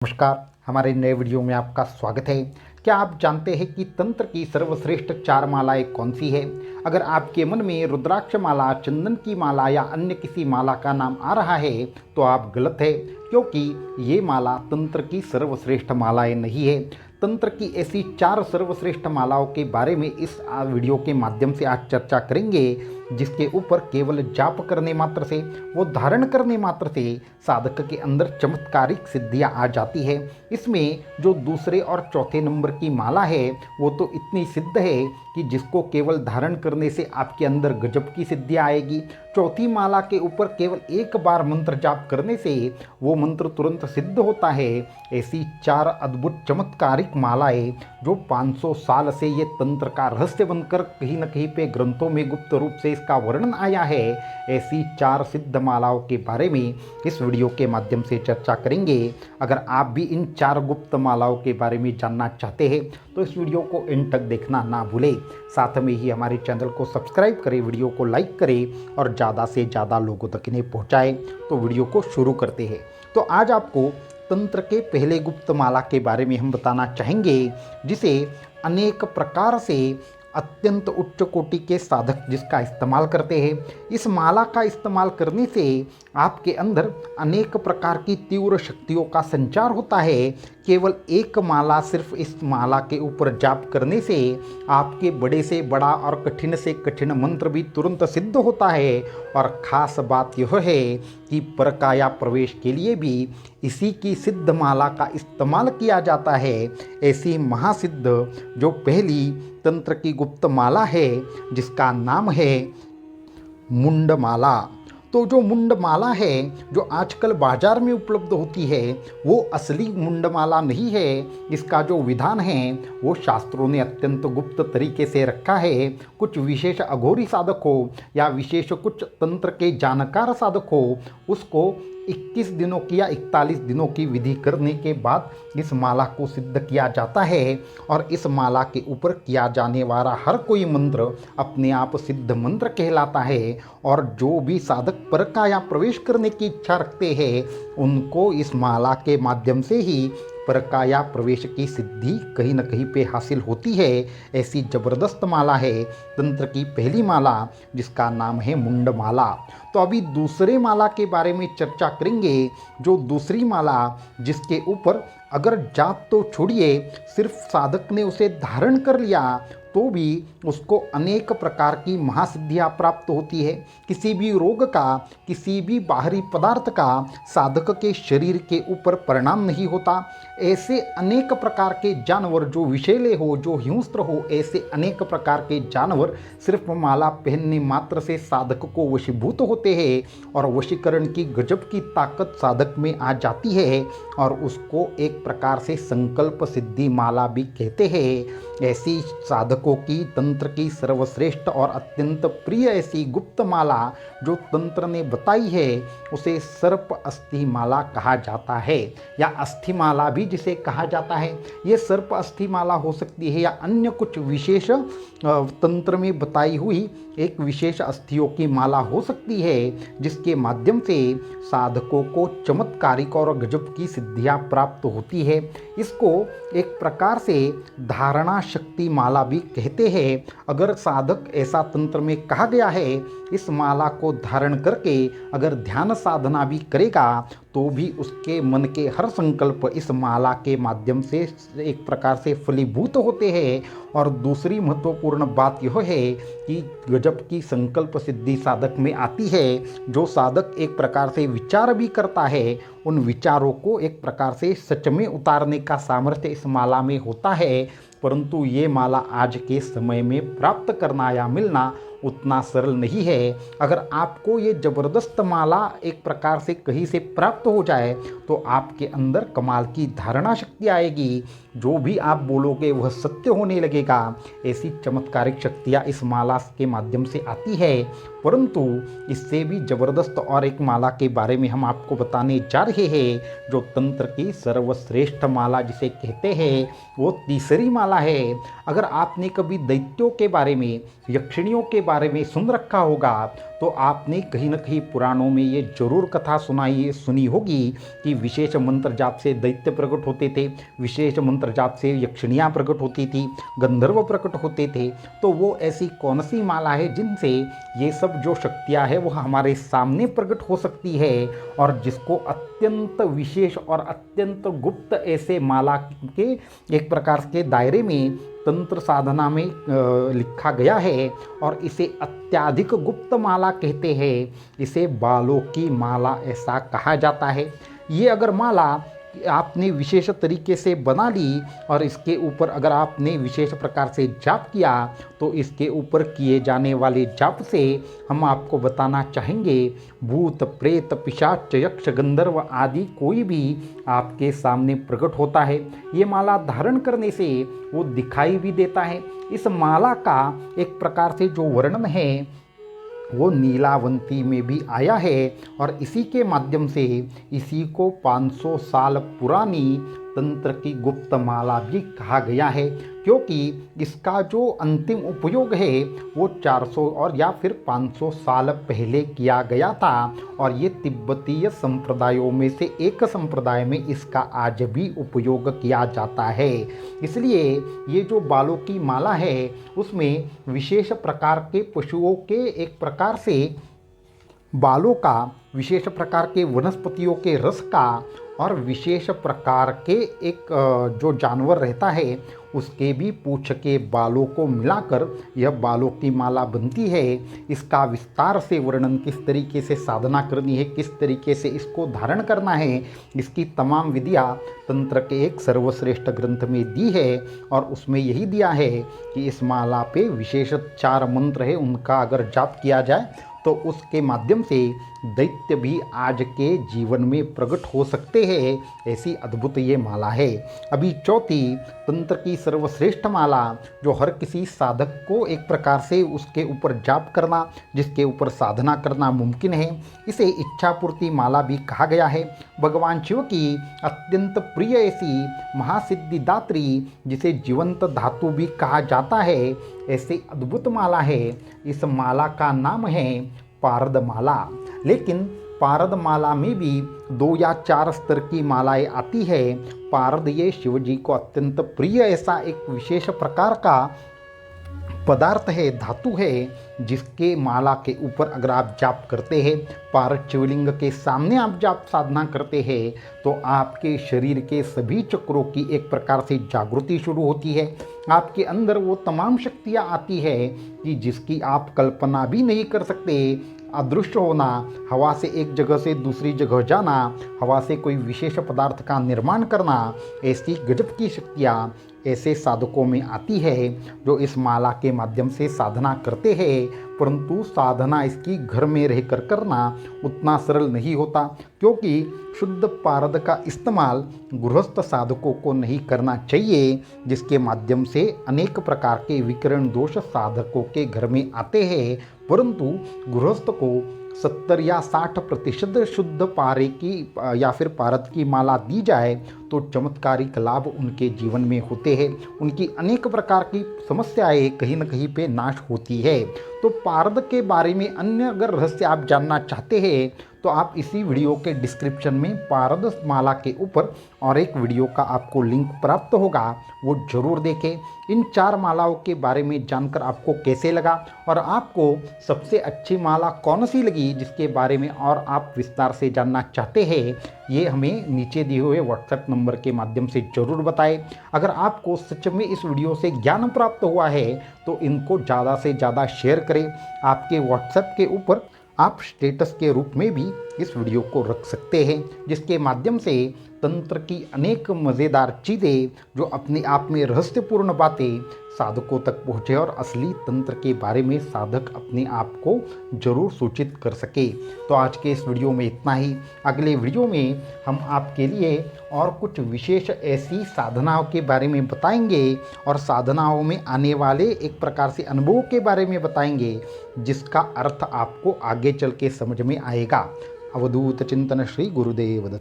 नमस्कार, हमारे नए वीडियो में आपका स्वागत है। क्या आप जानते हैं कि तंत्र की सर्वश्रेष्ठ 4 मालाएं कौन सी है? अगर आपके मन में रुद्राक्ष माला, चंदन की माला या अन्य किसी माला का नाम आ रहा है तो आप गलत है, क्योंकि ये माला तंत्र की सर्वश्रेष्ठ मालाएं नहीं है। तंत्र की ऐसी 4 सर्वश्रेष्ठ मालाओं के बारे में इस वीडियो के माध्यम से आज चर्चा करेंगे, जिसके ऊपर केवल जाप करने मात्र से, वो धारण करने मात्र से साधक के अंदर चमत्कारिक सिद्धियां आ जाती है। इसमें जो दूसरे और चौथे नंबर की माला है वो तो इतनी सिद्ध है कि जिसको केवल धारण करने से आपके अंदर गजब की सिद्धि आएगी। चौथी माला के ऊपर केवल एक बार मंत्र जाप करने से वो मंत्र तुरंत सिद्ध होता है। ऐसी 4 अद्भुत चमत्कारिक मालाएं जो 500 साल से ये तंत्र का रहस्य बनकर कहीं न कहीं पे ग्रंथों में गुप्त रूप से इसका वर्णन आया है, ऐसी 4 सिद्ध मालाओं के बारे में इस वीडियो के माध्यम से चर्चा करेंगे। अगर आप भी इन 4 गुप्त मालाओं के बारे में जानना चाहते हैं तो इस वीडियो को एंड तक देखना ना भूलें। साथ में ही हमारे चैनल को सब्सक्राइब करें, वीडियो को लाइक करें और ज़्यादा से ज़्यादा लोगों तक इन्हें पहुँचाएँ। तो वीडियो को शुरू करते हैं। तो आज आपको तंत्र के पहले गुप्त माला के बारे में हम बताना चाहेंगे, जिसे अनेक प्रकार से अत्यंत उच्च कोटि के साधक जिसका इस्तेमाल करते हैं। इस माला का इस्तेमाल करने से आपके अंदर अनेक प्रकार की तीव्र शक्तियों का संचार होता है। केवल एक माला, सिर्फ इस माला के ऊपर जाप करने से आपके बड़े से बड़ा और कठिन से कठिन मंत्र भी तुरंत सिद्ध होता है। और ख़ास बात यह है कि परकाया प्रवेश के लिए भी इसी की सिद्ध माला का इस्तेमाल किया जाता है। ऐसी महासिद्ध जो पहली तंत्र की गुप्त माला है, जिसका नाम है मुंडमाला। तो जो मुंडमाला है जो आजकल बाजार में उपलब्ध होती है, वो असली मुंडमाला नहीं है। इसका जो विधान है वो शास्त्रों ने अत्यंत गुप्त तरीके से रखा है। कुछ विशेष अघोरी साधक हो या विशेष कुछ तंत्र के जानकार साधक हो, उसको 21 दिनों की या 41 दिनों की विधि करने के बाद इस माला को सिद्ध किया जाता है। और इस माला के ऊपर किया जाने वाला हर कोई मंत्र अपने आप सिद्ध मंत्र कहलाता है। और जो भी साधक परकाया प्रवेश करने की इच्छा रखते हैं, उनको इस माला के माध्यम से ही परकाया प्रवेश की सिद्धि कहीं न कहीं पे हासिल होती है। ऐसी जबरदस्त माला है तंत्र की पहली माला, जिसका नाम है मुंडमाला। तो अभी दूसरे माला के बारे में चर्चा करेंगे। जो दूसरी माला, जिसके ऊपर अगर जाप तो छोड़िए, सिर्फ साधक ने उसे धारण कर लिया तो भी उसको अनेक प्रकार की महासिद्धियाँ प्राप्त होती है। किसी भी रोग का, किसी भी बाहरी पदार्थ का साधक के शरीर के ऊपर परिणाम नहीं होता। ऐसे अनेक प्रकार के जानवर जो विषैले हो, जो हिंस्त्र हो, ऐसे अनेक प्रकार के जानवर सिर्फ माला पहनने मात्र से साधक को वशीभूत होते हैं और वशीकरण की गजब की ताकत साधक में आ जाती है। और उसको एक प्रकार से संकल्प सिद्धि माला भी कहते हैं। ऐसी साधकों की तंत्र की सर्वश्रेष्ठ और अत्यंत प्रिय ऐसी गुप्त माला जो तंत्र ने बताई है, उसे सर्प अस्थि माला कहा जाता है, या अस्थि माला भी जिसे कहा जाता है। ये सर्प अस्थि माला हो सकती है या अन्य कुछ विशेष तंत्र में बताई हुई एक विशेष अस्थियों की माला हो सकती है, जिसके माध्यम से साधकों को चमत्कारिक और गजब की सिद्धियां प्राप्त होती है। इसको एक प्रकार से धारणा शक्ति माला भी कहते हैं। अगर साधक, ऐसा तंत्र में कहा गया है, इस माला को धारण करके अगर ध्यान साधना भी करेगा तो भी उसके मन के हर संकल्प इस माला के माध्यम से एक प्रकार से फलीभूत होते हैं। और दूसरी महत्वपूर्ण बात यह है कि गजब की संकल्प सिद्धि साधक में आती है। जो साधक एक प्रकार से विचार भी करता है, उन विचारों को एक प्रकार से सच में उतारने का सामर्थ्य इस माला में होता है। परंतु ये माला आज के समय में प्राप्त करना या मिलना उतना सरल नहीं है। अगर आपको ये ज़बरदस्त माला एक प्रकार से कहीं से प्राप्त हो जाए तो आपके अंदर कमाल की धारणा शक्ति आएगी। जो भी आप बोलोगे वह सत्य होने लगेगा। ऐसी चमत्कारिक शक्तियाँ इस माला के माध्यम से आती है। परंतु इससे भी ज़बरदस्त और एक माला के बारे में हम आपको बताने जा रहे हैं, जो तंत्र की सर्वश्रेष्ठ माला जिसे कहते हैं, वो तीसरी माला है। अगर आपने कभी दैत्यों के बारे में, यक्षिणियों के बारे में सुन रखा होगा तो आपने कहीं न कहीं पुराणों में ये जरूर कथा सुनी होगी कि विशेष मंत्र जाप से दैत्य प्रकट होते थे, विशेष मंत्र जाप से यक्षिणियाँ प्रकट होती थी, गंधर्व प्रकट होते थे। तो वो ऐसी कौन सी माला है जिनसे ये सब जो शक्तियाँ है वो हमारे सामने प्रकट हो सकती है, और जिसको अत्यंत विशेष और अत्यंत गुप्त ऐसे माला के एक प्रकार के दायरे में तंत्र साधना में लिखा गया है, और इसे अत्याधिक गुप्त माला कहते हैं। इसे बालों की माला ऐसा कहा जाता है। ये अगर माला आपने विशेष तरीके से बना ली और इसके ऊपर अगर आपने विशेष प्रकार से जाप किया, तो इसके ऊपर किए जाने वाले जाप से हम आपको बताना चाहेंगे भूत प्रेत पिशाच यक्ष गंधर्व आदि कोई भी आपके सामने प्रकट होता है। ये माला धारण करने से वो दिखाई भी देता है। इस माला का एक प्रकार से जो वर्णन है वो नीलावंती में भी आया है, और इसी के माध्यम से इसी को 500 साल पुरानी तंत्र की गुप्त माला भी कहा गया है, क्योंकि इसका जो अंतिम उपयोग है वो 400 और या फिर 500 साल पहले किया गया था, और ये तिब्बतीय संप्रदायों में से एक संप्रदाय में इसका आज भी उपयोग किया जाता है। इसलिए ये जो बालों की माला है उसमें विशेष प्रकार के पशुओं के एक प्रकार से बालों का, विशेष प्रकार के वनस्पतियों के रस का, और विशेष प्रकार के एक जो जानवर रहता है उसके भी पूंछ के बालों को मिलाकर यह बालों की माला बनती है। इसका विस्तार से वर्णन, किस तरीके से साधना करनी है, किस तरीके से इसको धारण करना है, इसकी तमाम विधियाँ तंत्र के एक सर्वश्रेष्ठ ग्रंथ में दी है, और उसमें यही दिया है कि इस माला पे विशेष 4 मंत्र है, उनका अगर जाप किया जाए तो उसके माध्यम से दैत्य भी आज के जीवन में प्रकट हो सकते हैं। ऐसी अद्भुत ये माला है। अभी चौथी तंत्र की सर्वश्रेष्ठ माला जो हर किसी साधक को एक प्रकार से उसके ऊपर जाप करना, जिसके ऊपर साधना करना मुमकिन है, इसे इच्छापूर्ति माला भी कहा गया है। भगवान शिव की अत्यंत प्रिय ऐसी महासिद्धिदात्री, जिसे जीवंत धातु भी कहा जाता है, ऐसी अद्भुत माला है। इस माला का नाम है पारद माला। लेकिन पारद माला में भी 2 या 4 स्तर की मालाएं आती है। पारद ये शिव जी को अत्यंत प्रिय ऐसा एक विशेष प्रकार का पदार्थ है, धातु है, जिसके माला के ऊपर अगर आप जाप करते हैं, पारद शिवलिंग के सामने आप जाप साधना करते हैं, तो आपके शरीर के सभी चक्रों की एक प्रकार से जागृति शुरू होती है। आपके अंदर वो तमाम शक्तियाँ आती है कि जिसकी आप कल्पना भी नहीं कर सकते। अदृश्य होना, हवा से एक जगह से दूसरी जगह जाना, हवा से कोई विशेष पदार्थ का निर्माण करना, ऐसी गजब की शक्तियाँ ऐसे साधकों में आती है जो इस माला के माध्यम से साधना करते हैं। परंतु साधना इसकी घर में रहकर करना उतना सरल नहीं होता, क्योंकि शुद्ध पारद का इस्तेमाल गृहस्थ साधकों को नहीं करना चाहिए, जिसके माध्यम से अनेक प्रकार के विकिरण दोष साधकों के घर में आते हैं। परंतु गृहस्थ को 70 या 60% शुद्ध पारे की या फिर पारद की माला दी जाए तो चमत्कारिक लाभ उनके जीवन में होते हैं। उनकी अनेक प्रकार की समस्याएं कहीं न कहीं पे नाश होती है। तो पारद के बारे में अन्य अगर रहस्य आप जानना चाहते हैं तो आप इसी वीडियो के डिस्क्रिप्शन में पारद माला के ऊपर और एक वीडियो का आपको लिंक प्राप्त होगा, वो जरूर देखें। इन 4 मालाओं के बारे में जानकर आपको कैसे लगा और आपको सबसे अच्छी माला कौन सी लगी, जिसके बारे में और आप विस्तार से जानना चाहते हैं, ये हमें नीचे दिए हुए व्हाट्सएप नंबर के माध्यम से ज़रूर बताएं। अगर आपको सच में इस वीडियो से ज्ञान प्राप्त हुआ है तो इनको ज़्यादा से ज़्यादा शेयर करें। आपके व्हाट्सएप के ऊपर आप स्टेटस के रूप में भी इस वीडियो को रख सकते हैं, जिसके माध्यम से तंत्र की अनेक मज़ेदार चीज़ें जो अपने आप में रहस्यपूर्ण बातें साधकों तक पहुँचे और असली तंत्र के बारे में साधक अपने आप को जरूर सूचित कर सके। तो आज के इस वीडियो में इतना ही। अगले वीडियो में हम आपके लिए और कुछ विशेष ऐसी साधनाओं के बारे में बताएंगे और साधनाओं में आने वाले एक प्रकार से अनुभवों के बारे में बताएंगे, जिसका अर्थ आपको आगे चल के समझ में आएगा। अवधूत चिंतन श्री गुरुदेव दत्त।